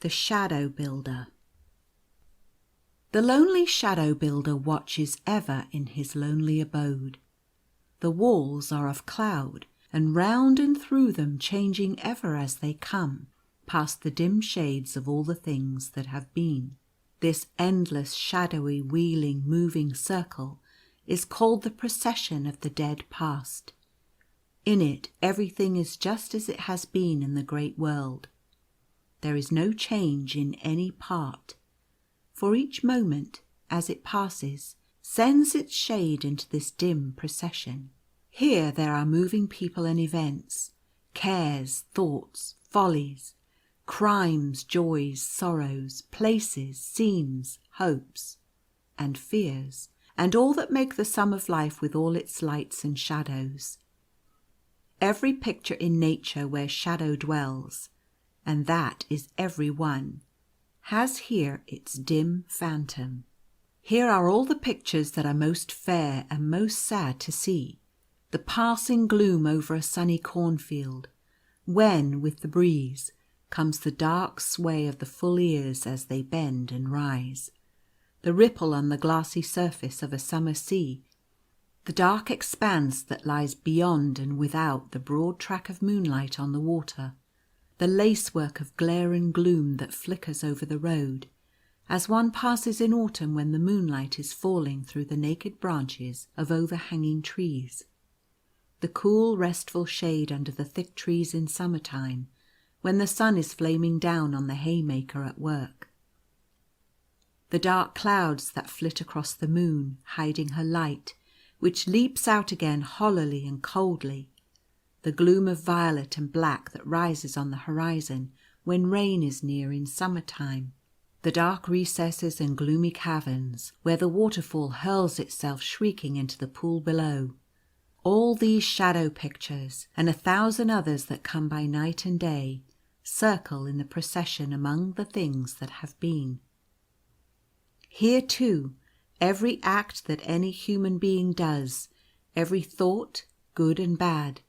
The Shadow Builder. The lonely Shadow Builder watches ever in his lonely abode. The walls are of cloud, and round and through them changing ever as they come, past the dim shades of all the things that have been. This endless, shadowy, wheeling, moving circle is called the procession of the dead past. In it everything is just as it has been in the great world. There is no change in any part, for each moment, as it passes, sends its shade into this dim procession. Here there are moving people and events, cares, thoughts, follies, crimes, joys, sorrows, places, scenes, hopes, and fears, and all that make the sum of life with all its lights and shadows. Every picture in nature where shadow dwells, and that is every one, has here its dim phantom. Here are all the pictures that are most fair and most sad to see. The passing gloom over a sunny cornfield, when, with the breeze, comes the dark sway of the full ears as they bend and rise, the ripple on the glassy surface of a summer sea, the dark expanse that lies beyond and without the broad track of moonlight on the water, the lacework of glare and gloom that flickers over the road, as one passes in autumn when the moonlight is falling through the naked branches of overhanging trees, the cool restful shade under the thick trees in summer time, when the sun is flaming down on the haymaker at work, the dark clouds that flit across the moon, hiding her light, which leaps out again hollowly and coldly, the gloom of violet and black that rises on the horizon when rain is near in summer time, the dark recesses and gloomy caverns where the waterfall hurls itself shrieking into the pool below. All these shadow pictures, and 1,000 others that come by night and day, circle in the procession among the things that have been. Here, too, every act that any human being does, every thought, good and bad,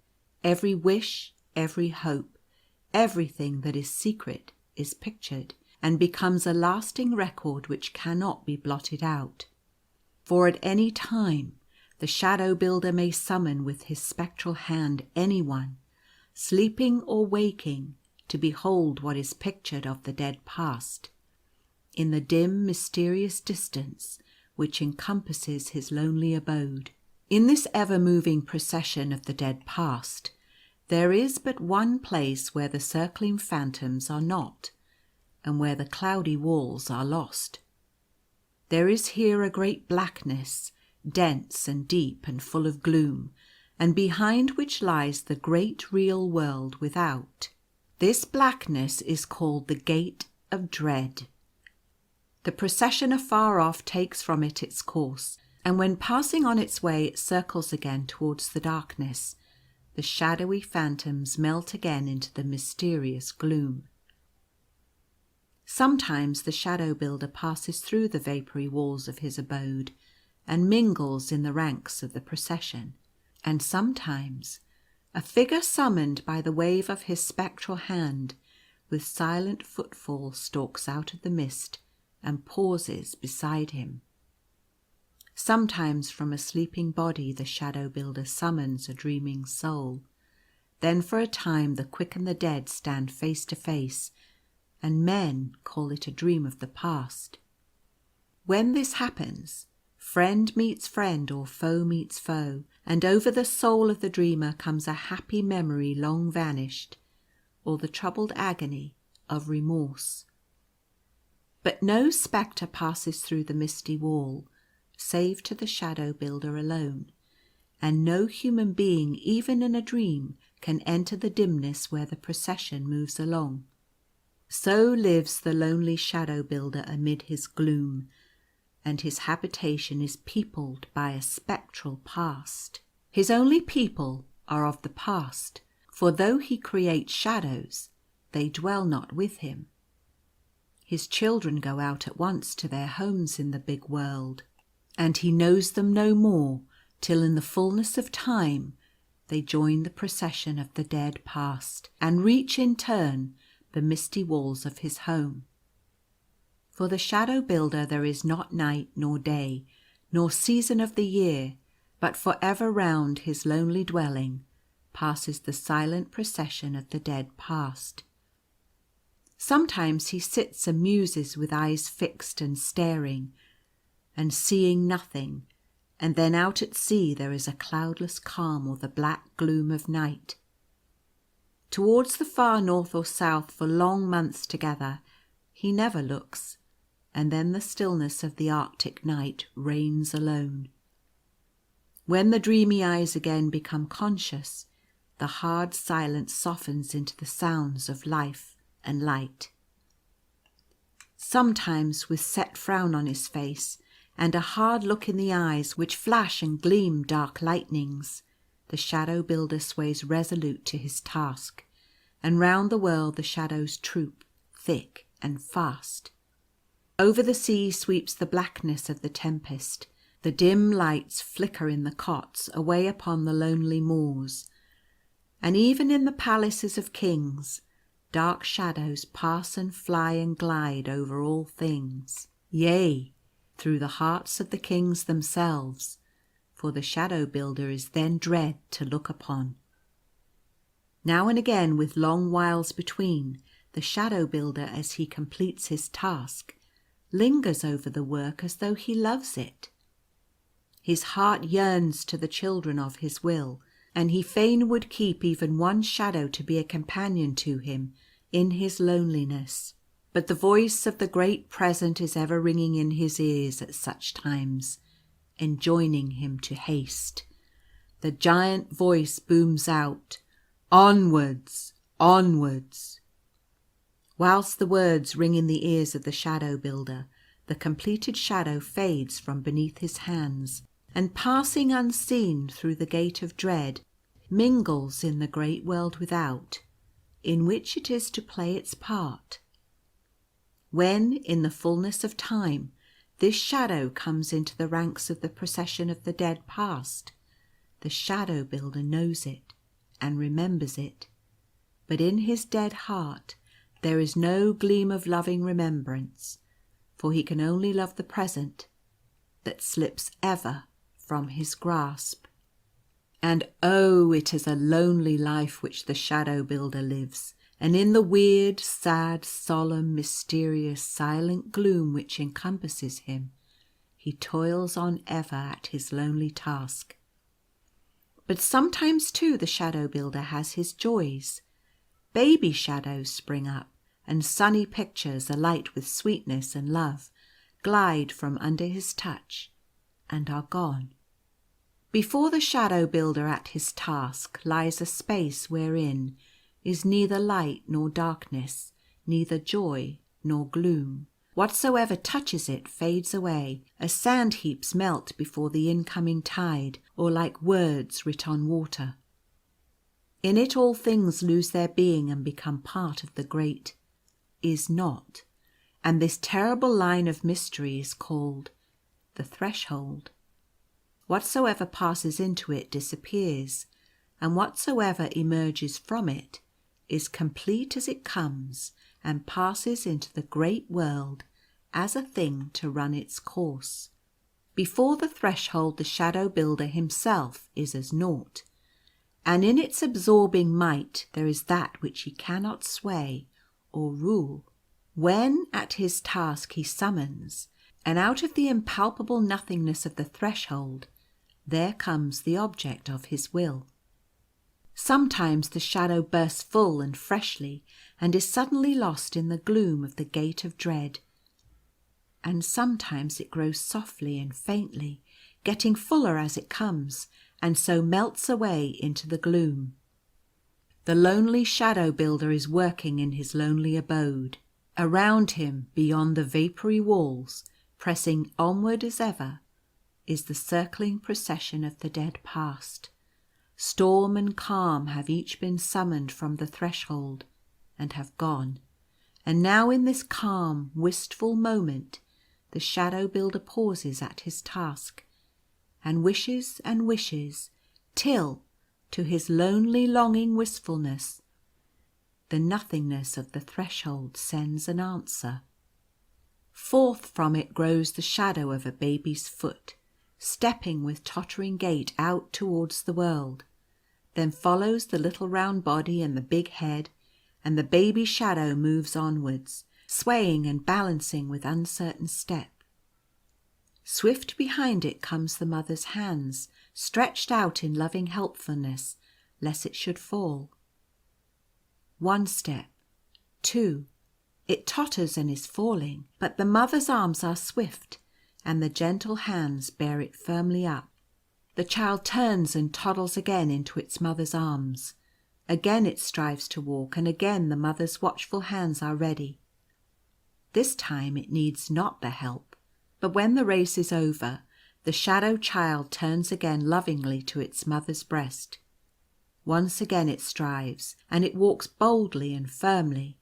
every wish, every hope, everything that is secret is pictured, and becomes a lasting record which cannot be blotted out. For at any time the Shadow Builder may summon with his spectral hand anyone, sleeping or waking, to behold what is pictured of the dead past, in the dim mysterious distance which encompasses his lonely abode. In this ever-moving procession of the dead past, there is but one place where the circling phantoms are not, and where the cloudy walls are lost. There is here a great blackness, dense and deep and full of gloom, and behind which lies the great real world without. This blackness is called the Gate of Dread. The procession afar off takes from it its course, and when passing on its way it circles again towards the darkness. The shadowy phantoms melt again into the mysterious gloom. Sometimes the Shadow Builder passes through the vapoury walls of his abode and mingles in the ranks of the procession, and sometimes a figure summoned by the wave of his spectral hand with silent footfall stalks out of the mist and pauses beside him. Sometimes from a sleeping body the Shadow Builder summons a dreaming soul. Then for a time the quick and the dead stand face to face, and men call it a dream of the past. When this happens, friend meets friend or foe meets foe, and over the soul of the dreamer comes a happy memory long vanished, or the troubled agony of remorse. But no spectre passes through the misty wall, save to the Shadow Builder alone, and no human being even in a dream can enter the dimness where the procession moves along. So lives the lonely Shadow Builder amid his gloom, and his habitation is peopled by a spectral past. His only people are of the past, for though he creates shadows, they dwell not with him. His children go out at once to their homes in the big world, and he knows them no more till in the fullness of time they join the procession of the dead past, and reach in turn the misty walls of his home. For the Shadow Builder there is not night nor day, nor season of the year, but for ever round his lonely dwelling passes the silent procession of the dead past. Sometimes he sits and muses with eyes fixed and staring, and seeing nothing, and then out at sea there is a cloudless calm or the black gloom of night. Towards the far north or south for long months together he never looks, and then the stillness of the Arctic night reigns alone. When the dreamy eyes again become conscious, the hard silence softens into the sounds of life and light. Sometimes with set frown on his face, and a hard look in the eyes which flash and gleam dark lightnings, the Shadow Builder sways resolute to his task, and round the world the shadows troop thick and fast. Over the sea sweeps the blackness of the tempest, the dim lights flicker in the cots away upon the lonely moors, and even in the palaces of kings dark shadows pass and fly and glide over all things, yea, through the hearts of the kings themselves, for the Shadow Builder is then dread to look upon. Now and again, with long whiles between, the Shadow Builder, as he completes his task, lingers over the work as though he loves it. His heart yearns to the children of his will, and he fain would keep even one shadow to be a companion to him in his loneliness. But the voice of the Great Present is ever ringing in his ears at such times, enjoining him to haste. The giant voice booms out, "Onwards, onwards!" Whilst the words ring in the ears of the Shadow Builder, the completed shadow fades from beneath his hands, and passing unseen through the gate of dread, mingles in the great world without, in which it is to play its part. When, in the fullness of time, this shadow comes into the ranks of the procession of the dead past, the Shadow Builder knows it and remembers it, but in his dead heart there is no gleam of loving remembrance, for he can only love the present that slips ever from his grasp. And oh, it is a lonely life which the Shadow Builder lives, and in the weird, sad, solemn, mysterious, silent gloom which encompasses him, he toils on ever at his lonely task. But sometimes too the Shadow Builder has his joys. Baby shadows spring up, and sunny pictures, alight with sweetness and love, glide from under his touch and are gone. Before the Shadow Builder at his task lies a space wherein is neither light nor darkness, neither joy nor gloom. Whatsoever touches it fades away, as sand heaps melt before the incoming tide, or like words writ on water. In it all things lose their being and become part of the great is not, and this terrible line of mystery is called the threshold. Whatsoever passes into it disappears, and whatsoever emerges from it is complete as it comes, and passes into the great world as a thing to run its course. Before the threshold the Shadow Builder himself is as naught, and in its absorbing might there is that which he cannot sway or rule. When at his task he summons, and out of the impalpable nothingness of the threshold there comes the object of his will. Sometimes the shadow bursts full and freshly, and is suddenly lost in the gloom of the gate of dread, and sometimes it grows softly and faintly, getting fuller as it comes, and so melts away into the gloom. The lonely Shadow Builder is working in his lonely abode. Around him, beyond the vapoury walls, pressing onward as ever, is the circling procession of the dead past. Storm and calm have each been summoned from the threshold, and have gone. And now in this calm, wistful moment, the Shadow Builder pauses at his task, and wishes, till, to his lonely longing wistfulness, The nothingness of the threshold sends an answer. Forth from it grows the shadow of a baby's foot, stepping with tottering gait out towards the world. Then follows the little round body and the big head, and the baby shadow moves onwards, swaying and balancing with uncertain step. Swift behind it comes the mother's hands, stretched out in loving helpfulness, lest it should fall. 1 step, 2. It totters and is falling, but the mother's arms are swift, and the gentle hands bear it firmly up. The child turns and toddles again into its mother's arms. Again it strives to walk, and again the mother's watchful hands are ready. This time it needs not the help, but when the race is over, the shadow child turns again lovingly to its mother's breast. Once again it strives, and it walks boldly and firmly,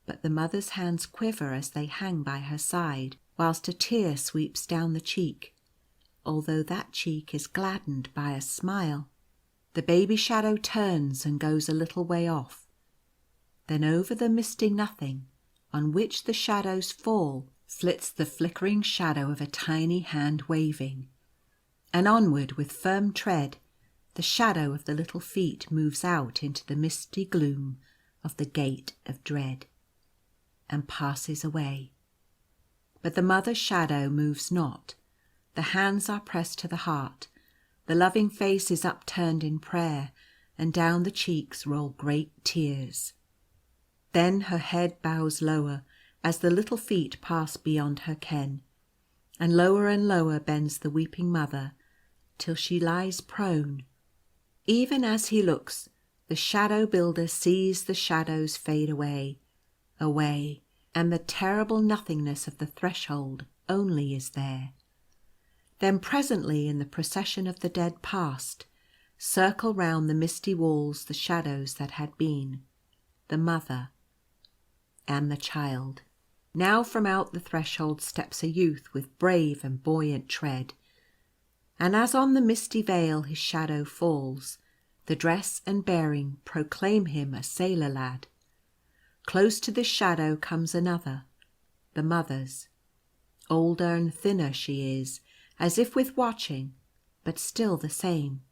but the mother's hands quiver as they hang by her side, whilst a tear sweeps down the cheek, although that cheek is gladdened by a smile. The baby shadow turns and goes a little way off. Then over the misty nothing, on which the shadows fall, flits the flickering shadow of a tiny hand waving, and onward with firm tread the shadow of the little feet moves out into the misty gloom of the gate of dread, and passes away. But the mother's shadow moves not. The hands are pressed to the heart, the loving face is upturned in prayer, and down the cheeks roll great tears. Then her head bows lower as the little feet pass beyond her ken, and lower bends the weeping mother, till she lies prone. Even as he looks, the shadow builder sees the shadows fade away, away, and the terrible nothingness of the threshold only is there. Then presently in the procession of the dead past, circle round the misty walls the shadows that had been, the mother and the child. Now from out the threshold steps a youth with brave and buoyant tread, and as on the misty veil his shadow falls, the dress and bearing proclaim him a sailor lad. Close to this shadow comes another, the mother's. Older and thinner she is, as if with watching, but still the same.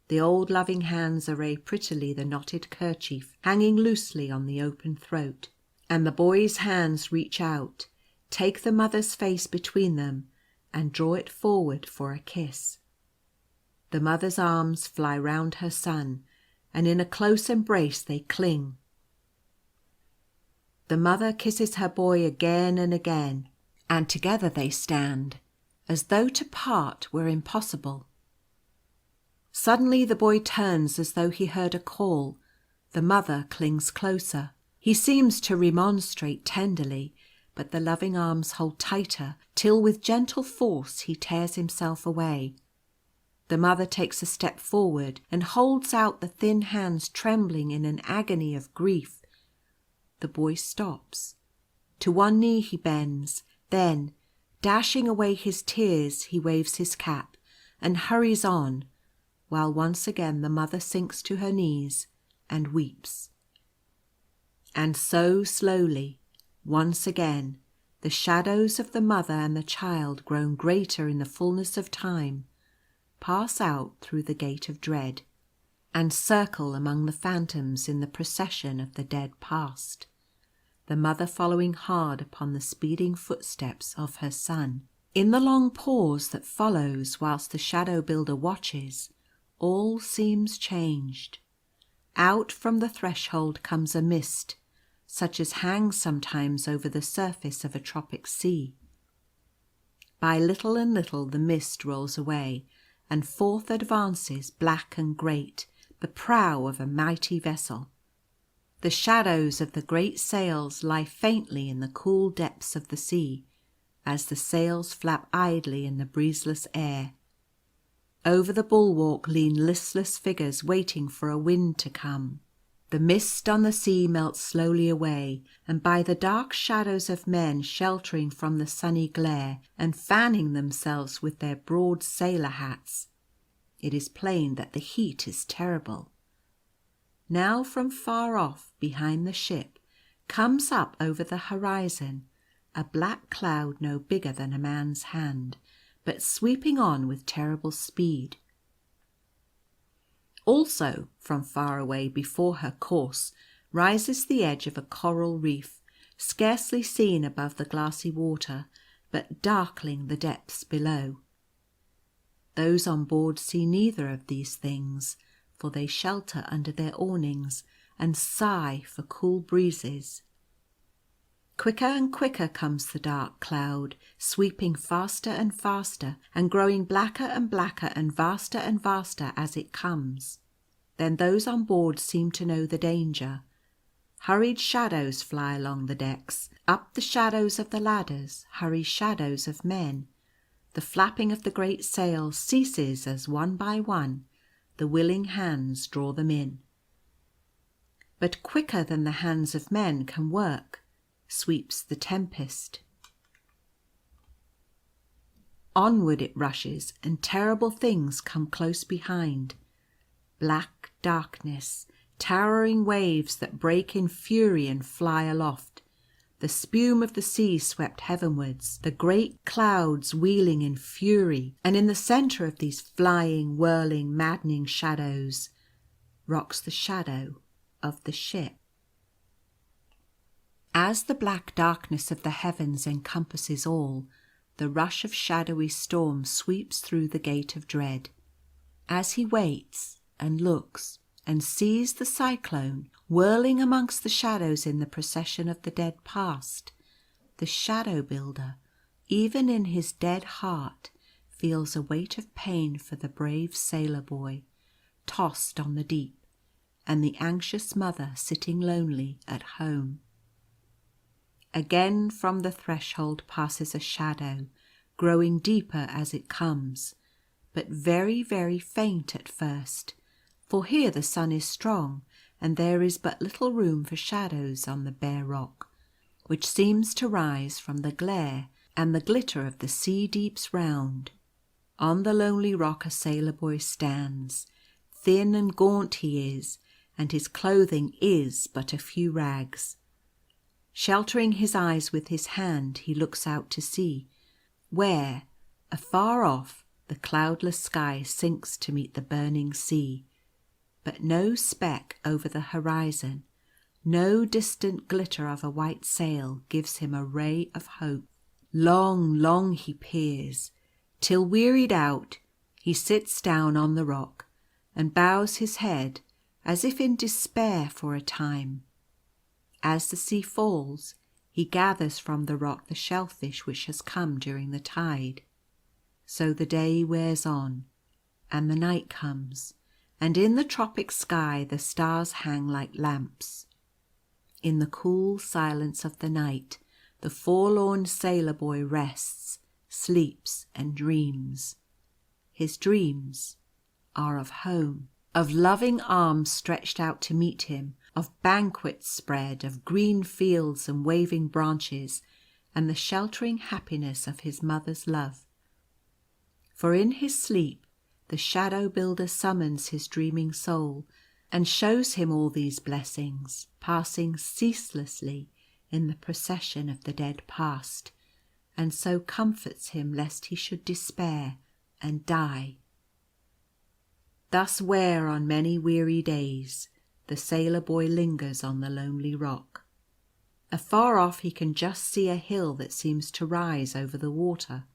The old loving hands array prettily the knotted kerchief hanging loosely on the open throat, and the boy's hands reach out, take the mother's face between them, and draw it forward for a kiss. The mother's arms fly round her son, and in a close embrace they cling. The mother kisses her boy again and again, and together they stand, as though to part were impossible. Suddenly the boy turns as though he heard a call. The mother clings closer. He seems to remonstrate tenderly, but the loving arms hold tighter, till with gentle force he tears himself away. The mother takes a step forward and holds out the thin hands trembling in an agony of grief. The boy stops. To one knee he bends, then, dashing away his tears, he waves his cap and hurries on, while once again the mother sinks to her knees and weeps. And so slowly, once again, the shadows of the mother and the child, grown greater in the fullness of time, pass out through the gate of dread, and circle among the phantoms in the procession of the dead past, the mother following hard upon the speeding footsteps of her son. In the long pause that follows whilst the shadow builder watches, all seems changed. Out from the threshold comes a mist, such as hangs sometimes over the surface of a tropic sea. By little and little the mist rolls away, and forth advances, black and great, the prow of a mighty vessel. The shadows of the great sails lie faintly in the cool depths of the sea, as the sails flap idly in the breezeless air. Over the bulwark lean listless figures waiting for a wind to come. The mist on the sea melts slowly away, and by the dark shadows of men sheltering from the sunny glare and fanning themselves with their broad sailor hats, it is plain that the heat is terrible. now from far off behind the ship comes up over the horizon a black cloud no bigger than a man's hand, but sweeping on with terrible speed. Also, from far away before her course rises the edge of a coral reef, scarcely seen above the glassy water, but darkling the depths below. Those on board see neither of these things, for they shelter under their awnings and sigh for cool breezes. Quicker and quicker comes the dark cloud, sweeping faster and faster, and growing blacker and blacker and vaster as it comes. Then those on board seem to know the danger. Hurried shadows fly along the decks. Up the shadows of the ladders hurry shadows of men. The flapping of the great sails ceases as one by one the willing hands draw them in. But quicker than the hands of men can work sweeps the tempest. Onward it rushes, and terrible things come close behind. Black darkness, towering waves that break in fury and fly aloft, the spume of the sea swept heavenwards, the great clouds wheeling in fury, and in the centre of these flying, whirling, maddening shadows rocks the shadow of the ship. As the black darkness of the heavens encompasses all, the rush of shadowy storm sweeps through the gate of dread. As he waits and looks and sees the cyclone whirling amongst the shadows in the procession of the dead past, the shadow builder, even in his dead heart, feels a weight of pain for the brave sailor boy, tossed on the deep, and the anxious mother sitting lonely at home. Again from the threshold passes a shadow, growing deeper as it comes, but very, very faint at first, for here the sun is strong, and there is but little room for shadows on the bare rock, which seems to rise from the glare and the glitter of the sea deeps round. On the lonely rock a sailor boy stands. Thin and gaunt he is, and his clothing is but a few rags. Sheltering his eyes with his hand, he looks out to sea, where, afar off, the cloudless sky sinks to meet the burning sea. But no speck over the horizon, no distant glitter of a white sail gives him a ray of hope. Long, long he peers, till wearied out, he sits down on the rock and bows his head as if in despair for a time. As the sea falls, he gathers from the rock the shellfish which has come during the tide. So the day wears on, and the night comes, and in the tropic sky the stars hang like lamps. In the cool silence of the night, the forlorn sailor boy rests, sleeps, and dreams. His dreams are of home, of loving arms stretched out to meet him, of banquets spread, of green fields and waving branches, and the sheltering happiness of his mother's love. For in his sleep the shadow builder summons his dreaming soul and shows him all these blessings, passing ceaselessly in the procession of the dead past, and so comforts him lest he should despair and die. Thus where on many weary days the sailor boy lingers on the lonely rock. Afar off he can just see a hill that seems to rise over the water.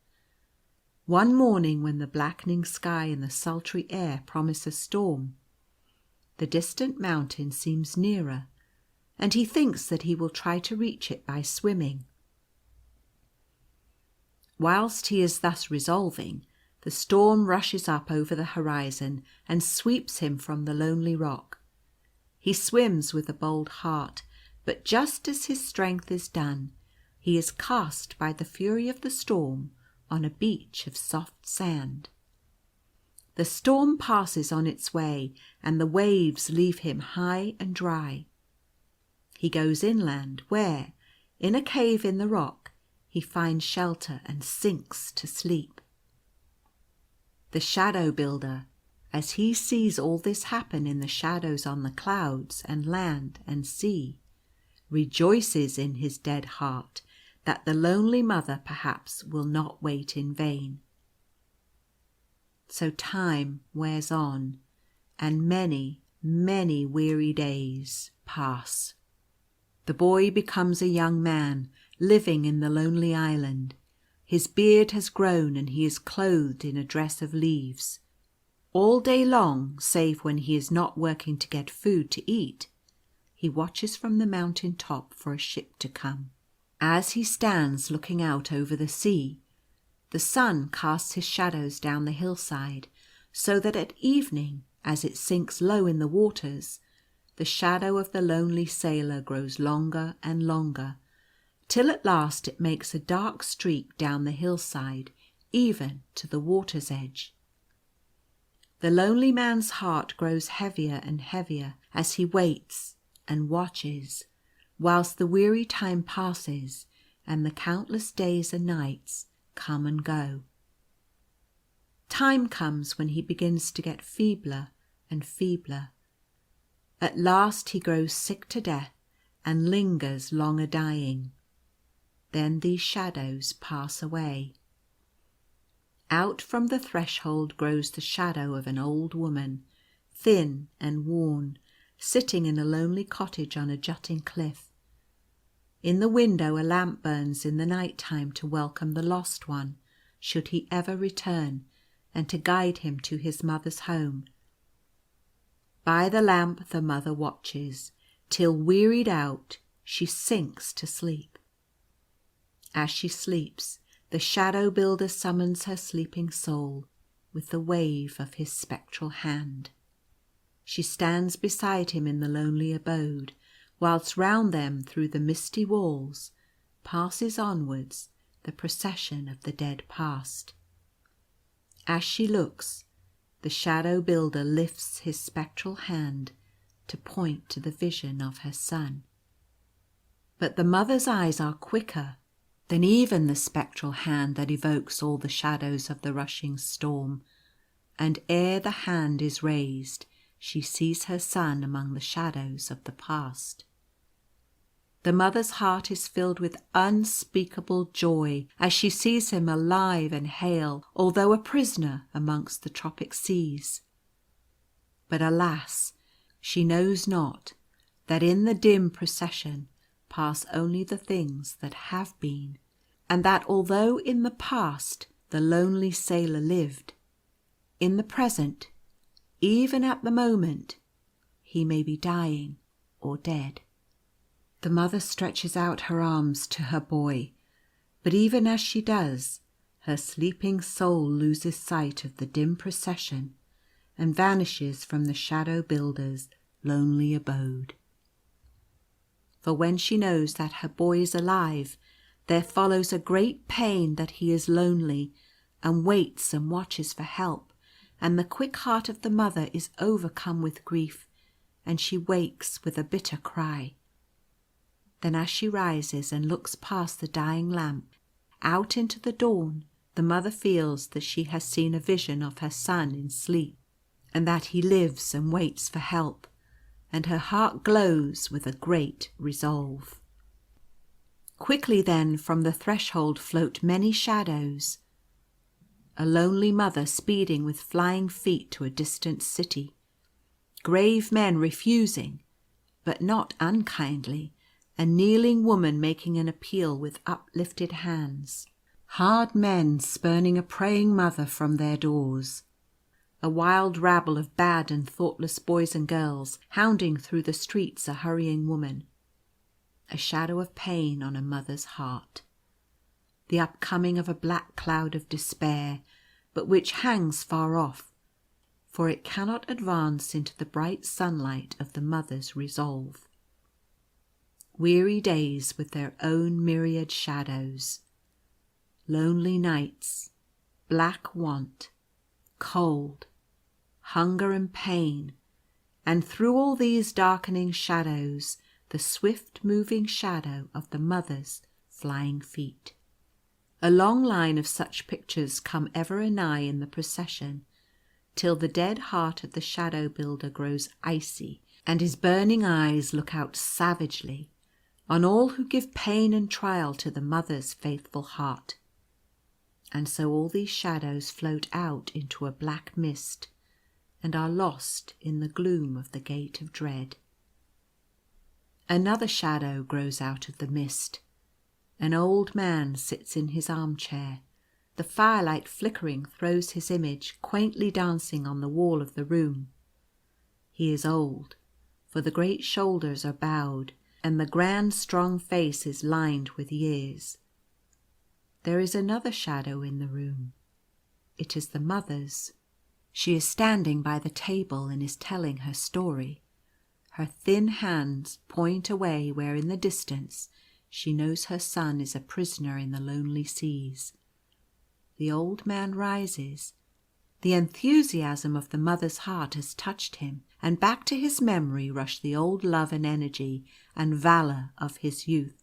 One morning, when the blackening sky and the sultry air promise a storm, the distant mountain seems nearer, and he thinks that he will try to reach it by swimming. Whilst he is thus resolving, the storm rushes up over the horizon and sweeps him from the lonely rock. He swims with a bold heart, but just as his strength is done, he is cast by the fury of the storm on a beach of soft sand. The storm passes on its way, and the waves leave him high and dry. He goes inland, where, in a cave in the rock, he finds shelter and sinks to sleep. The shadow builder, as he sees all this happen in the shadows on the clouds and land and sea, rejoices in his dead heart that the lonely mother perhaps will not wait in vain. So time wears on, and many, many weary days pass. The boy becomes a young man, living in the lonely island. His beard has grown, and he is clothed in a dress of leaves. All day long, save when he is not working to get food to eat, he watches from the mountain top for a ship to come. As he stands looking out over the sea, the sun casts his shadows down the hillside, so that at evening, as it sinks low in the waters, the shadow of the lonely sailor grows longer and longer, till at last it makes a dark streak down the hillside, even to the water's edge. The lonely man's heart grows heavier and heavier as he waits and watches, whilst the weary time passes and the countless days and nights come and go. Time comes when he begins to get feebler and feebler. At last he grows sick to death and lingers long a-dying. Then these shadows pass away. Out from the threshold grows the shadow of an old woman, thin and worn, sitting in a lonely cottage on a jutting cliff. In the window a lamp burns in the night time to welcome the lost one, should he ever return, and to guide him to his mother's home. By the lamp the mother watches, till wearied out she sinks to sleep. As she sleeps, the shadow builder summons her sleeping soul with the wave of his spectral hand. She stands beside him in the lonely abode, whilst round them through the misty walls passes onwards the procession of the dead past. As she looks, the shadow builder lifts his spectral hand to point to the vision of her son. But the mother's eyes are quicker than even the spectral hand that evokes all the shadows of the rushing storm, and ere the hand is raised, she sees her son among the shadows of the past. The mother's heart is filled with unspeakable joy as she sees him alive and hale, although a prisoner amongst the tropic seas. But alas, she knows not that in the dim procession pass only the things that have been, and that although in the past the lonely sailor lived, in the present, even at the moment, he may be dying or dead. The mother stretches out her arms to her boy, but even as she does, her sleeping soul loses sight of the dim procession and vanishes from the shadow builder's lonely abode. For when she knows that her boy is alive, there follows a great pain that he is lonely, and waits and watches for help, and the quick heart of the mother is overcome with grief, and she wakes with a bitter cry. Then as she rises and looks past the dying lamp, out into the dawn, the mother feels that she has seen a vision of her son in sleep, and that he lives and waits for help, and her heart glows with a great resolve. Quickly then from the threshold float many shadows. A lonely mother speeding with flying feet to a distant city. Grave men refusing, but not unkindly, a kneeling woman making an appeal with uplifted hands. Hard men spurning a praying mother from their doors. A wild rabble of bad and thoughtless boys and girls hounding through the streets a hurrying woman. A shadow of pain on a mother's heart. The upcoming of a black cloud of despair, but which hangs far off, for it cannot advance into the bright sunlight of the mother's resolve. Weary days with their own myriad shadows. Lonely nights, black want, cold, hunger and pain, and through all these darkening shadows the swift moving shadow of the mother's flying feet. A long line of such pictures come ever anigh in the procession, till the dead heart of the Shadow Builder grows icy, and his burning eyes look out savagely on all who give pain and trial to the Mother's faithful heart. And so all these shadows float out into a black mist, and are lost in the gloom of the Gate of Dread. Another shadow grows out of the mist. An old man sits in his armchair. The firelight flickering throws his image quaintly dancing on the wall of the room. He is old, for the great shoulders are bowed, and the grand strong face is lined with years. There is another shadow in the room. It is the Mother's. She is standing by the table and is telling her story. Her thin hands point away where in the distance she knows her son is a prisoner in the lonely seas. The old man rises. The enthusiasm of the Mother's heart has touched him, and back to his memory rush the old love and energy and valour of his youth.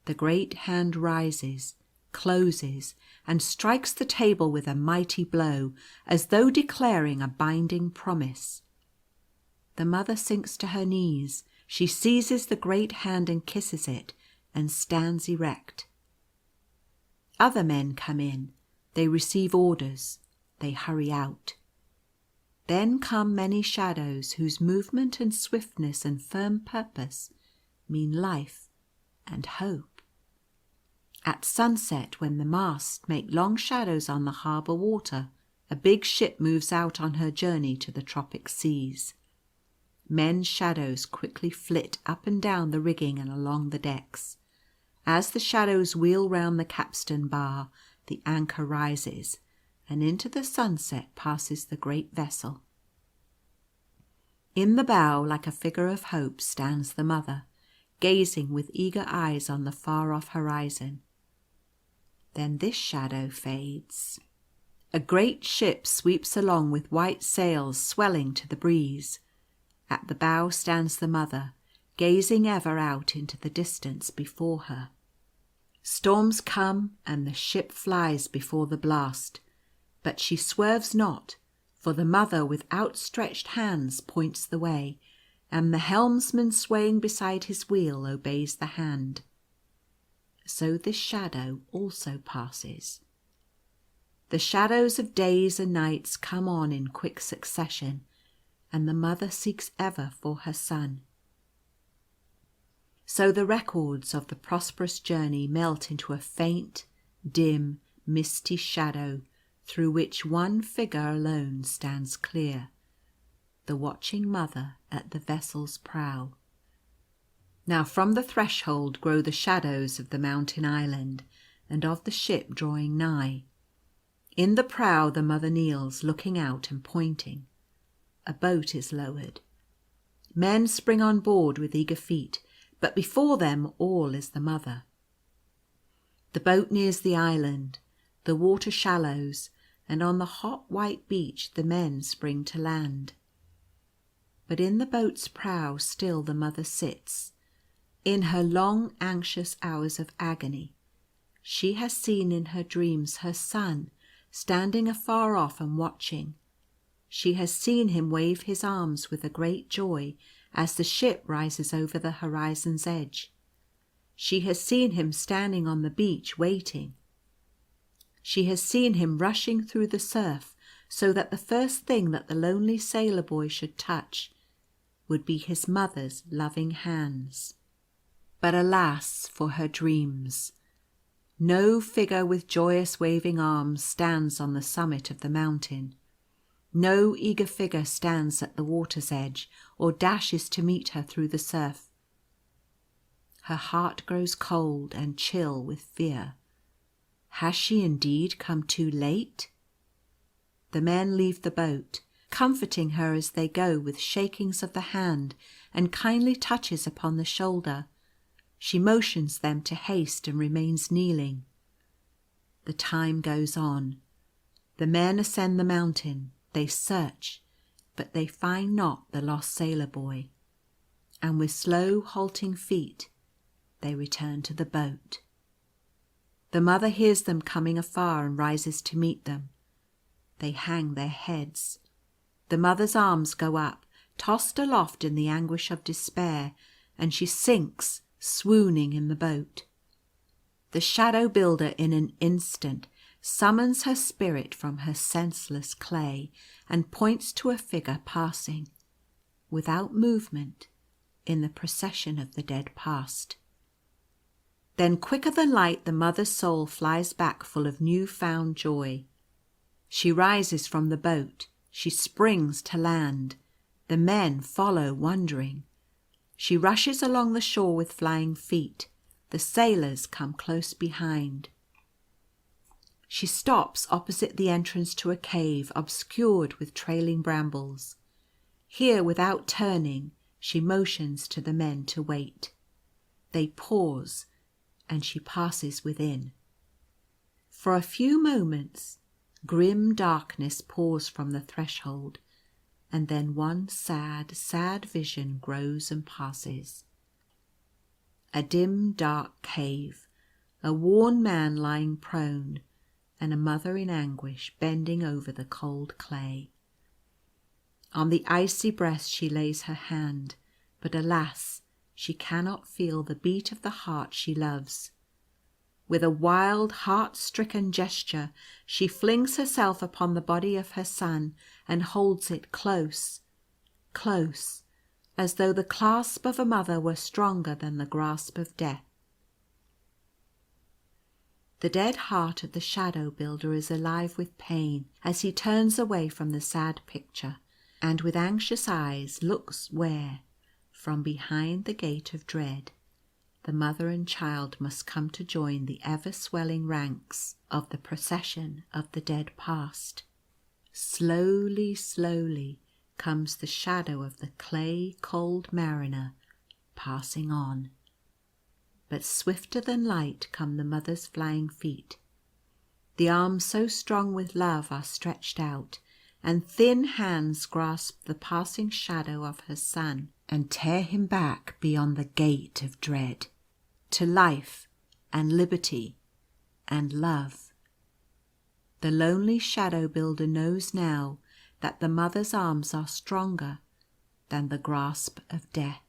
The great hand rises, closes, and strikes the table with a mighty blow, as though declaring a binding promise. The Mother sinks to her knees. She seizes the great hand and kisses it, and stands erect. Other men come in. They receive orders. They hurry out. Then come many shadows whose movement and swiftness and firm purpose mean life and hope. At sunset, when the masts make long shadows on the harbour water, a big ship moves out on her journey to the tropic seas. Men's shadows quickly flit up and down the rigging and along the decks. As the shadows wheel round the capstan bar, the anchor rises, and into the sunset passes the great vessel. In the bow, like a figure of hope, stands the Mother, gazing with eager eyes on the far-off horizon. Then this shadow fades. A great ship sweeps along with white sails swelling to the breeze. At the bow stands the Mother, gazing ever out into the distance before her. Storms come, and the ship flies before the blast, but she swerves not, for the Mother with outstretched hands points the way, and the helmsman swaying beside his wheel obeys the hand. So this shadow also passes. The shadows of days and nights come on in quick succession, and the Mother seeks ever for her son. So the records of the prosperous journey melt into a faint, dim, misty shadow through which one figure alone stands clear, the watching Mother at the vessel's prow. Now from the threshold grow the shadows of the mountain island and of the ship drawing nigh. In the prow the Mother kneels, looking out and pointing. A boat is lowered. Men spring on board with eager feet, but before them all is the Mother. The boat nears the island, the water shallows, and on the hot white beach the men spring to land. But in the boat's prow still the Mother sits. In her long anxious hours of agony, she has seen in her dreams her son standing afar off and watching. She has seen him wave his arms with a great joy as the ship rises over the horizon's edge. She has seen him standing on the beach waiting. She has seen him rushing through the surf, so that the first thing that the lonely sailor boy should touch would be his Mother's loving hands. But alas for her dreams! No figure with joyous waving arms stands on the summit of the mountain. No eager figure stands at the water's edge or dashes to meet her through the surf. Her heart grows cold and chill with fear. Has she indeed come too late? The men leave the boat, comforting her as they go with shakings of the hand and kindly touches upon the shoulder. She motions them to haste and remains kneeling. The time goes on. The men ascend the mountain. They search, but they find not the lost sailor boy. And with slow, halting feet, they return to the boat. The Mother hears them coming afar and rises to meet them. They hang their heads. The mother's arms go up, tossed aloft in the anguish of despair, and she sinks swooning in the boat. The Shadow Builder in an instant summons her spirit from her senseless clay, and points to a figure passing, without movement, in the procession of the dead past. Then quicker than light the mother's soul flies back full of new found joy. She rises from the boat. She springs to land. The men follow wondering. She rushes along the shore with flying feet. The sailors come close behind. She stops opposite the entrance to a cave obscured with trailing brambles. Here, without turning, she motions to the men to wait. They pause, and she passes within. For a few moments, grim darkness pours from the threshold, and then one sad, sad vision grows and passes. A dim, dark cave, a worn man lying prone, and a mother in anguish bending over the cold clay. On the icy breast she lays her hand, but alas, she cannot feel the beat of the heart she loves. With a wild, heart-stricken gesture, she flings herself upon the body of her son and holds it close, close, as though the clasp of a mother were stronger than the grasp of death. The dead heart of the Shadow Builder is alive with pain as he turns away from the sad picture, and with anxious eyes looks where, from behind the gate of dread, the mother and child must come to join the ever-swelling ranks of the procession of the dead past. Slowly, slowly comes the shadow of the clay-cold mariner passing on. But swifter than light come the mother's flying feet. The arms so strong with love are stretched out, and thin hands grasp the passing shadow of her son and tear him back beyond the gate of dread, to life and liberty and love. The lonely Shadow Builder knows now that the mother's arms are stronger than the grasp of death.